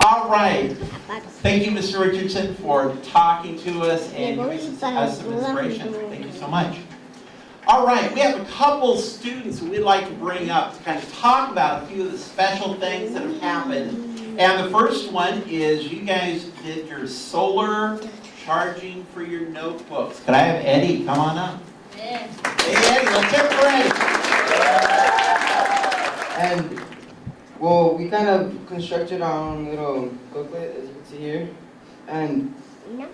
All right. Thank you, Mr. Richardson, for talking to us and giving us some inspiration. Thank you so much. All right, we have a couple students who we'd like to bring up to kind of talk about a few of the special things that have happened. And the first one is you guys did your solar charging for your notebooks. Could I have Eddie come on up? Yeah. Hey, Eddie, let's hear it for Eddie. And, well, we kind of constructed our own little booklet, as you can see here. And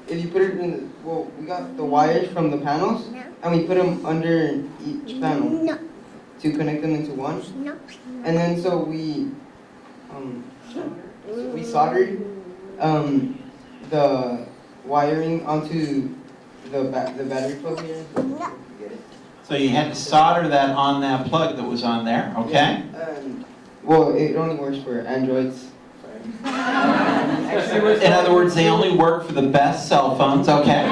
if you put it in, well, we got the wires from the panels, and we put them under each panel to connect them into one. And then so we soldered the wiring onto the battery plug here. So you had to solder that on that plug that was on there, okay? Yeah, well, it only works for Androids. In other words, they only work for the best cell phones, okay?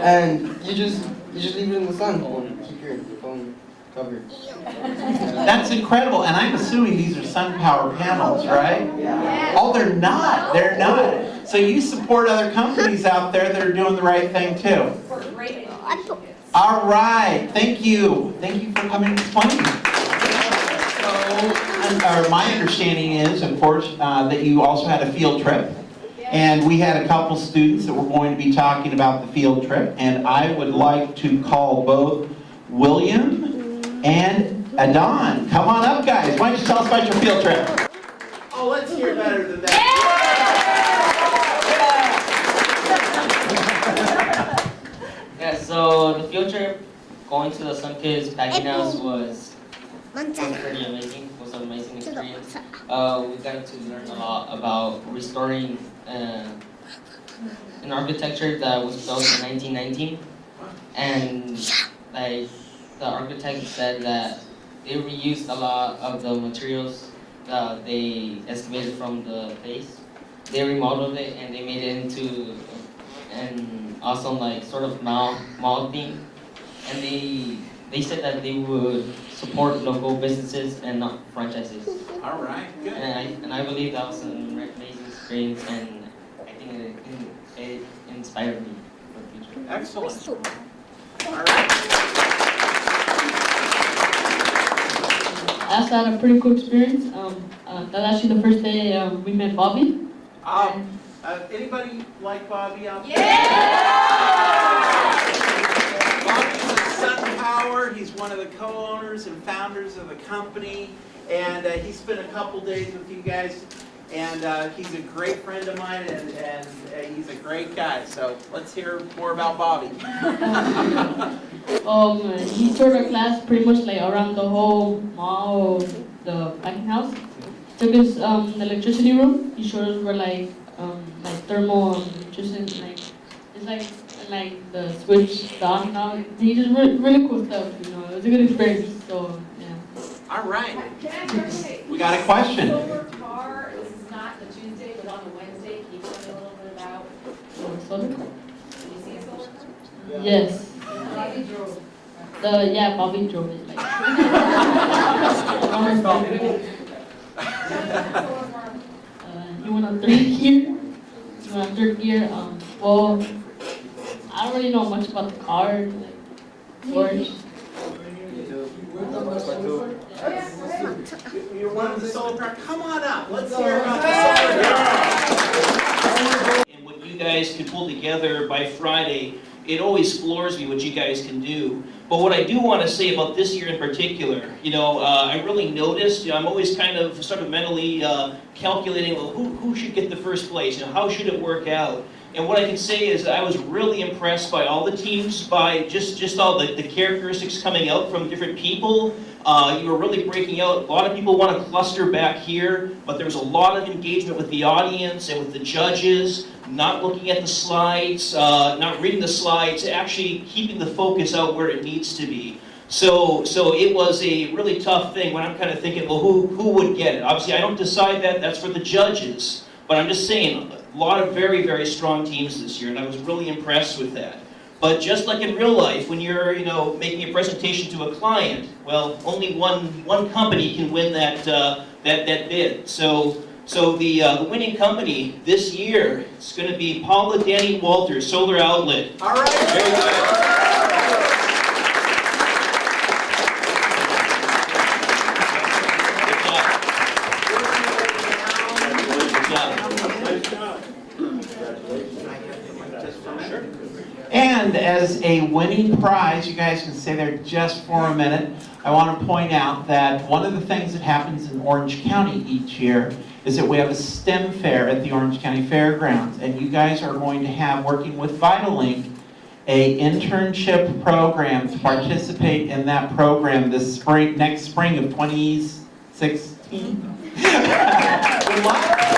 And you just leave it in the sun and keep your phone covered. That's incredible, and I'm assuming these are SunPower panels, right? Yeah. Oh, they're not. They're not. So you support other companies out there that are doing the right thing too. All right. Thank you. Thank you for coming and explaining. So, my understanding is, of course, that you also had a field trip. And we had a couple students that were going to be talking about the field trip. And I would like to call both William and Adon. Come on up, guys. Why don't you tell us about your field trip? Oh, let's hear better than that. Yeah, so the field trip going to the Sun Kids packing house was pretty amazing. It was an amazing experience. We got to learn a lot about restoring an architecture that was built in 1919, and like the architect said that they reused a lot of the materials that they excavated from the base. They remodeled it and they made it into an awesome like sort of mall theme, and they said that they would support local businesses and not franchises. All right, good. And I believe that was an amazing experience, and I think it inspired me for the future. Excellent. All right. I also had a pretty cool experience. That actually the first day we met Bobby. Anybody like Bobby out there? Yeah! Bobby's with SunPower. He's one of the co-owners and founders of the company. And he spent a couple days with you guys. And he's a great friend of mine, and he's a great guy. So let's hear more about Bobby. He toured our class pretty much like around the whole mall of the packing house. Took us the electricity room. He showed us where like thermal electricity, it's like the switch on and out. He just really cool stuff, you know. It was a good experience. So yeah. All right. We got a question. Solar car, this is not the Tuesday, but on the Wednesday. Can you tell me a little bit about? Solar? Did you see a solar car? Yes. Bobby drove. Bobby drove it. Like. He went on third gear. Well, I don't really know much about the car, like George. You're one of the solar car. Come on up. Let's hear about the solar car. And what you guys can pull together by Friday, it always floors me what you guys can do. But what I do want to say about this year in particular, I really noticed, I'm always kind of sort of mentally calculating, well, who should get the first place? How should it work out? And what I can say is that I was really impressed by all the teams, by just all the characteristics coming out from different people. You were really breaking out. A lot of people want to cluster back here, but there was a lot of engagement with the audience and with the judges, not looking at the slides, not reading the slides, actually keeping the focus out where it needs to be. So it was a really tough thing when I'm kind of thinking, well, who would get it? Obviously, I don't decide that. That's for the judges. But I'm just saying, a lot of very, very strong teams this year, and I was really impressed with that. But just like in real life, when you're, making a presentation to a client, well, only one company can win that bid. So the winning company this year is going to be Paula Danny Walters Solar Outlet. All right. Very good. And as a winning prize, you guys can stay there just for a minute. I want to point out that one of the things that happens in Orange County each year is that we have a STEM fair at the Orange County Fairgrounds. And you guys are going to have, working with Vitalink, a internship program to participate in that program this spring, next spring of 2016. Good luck.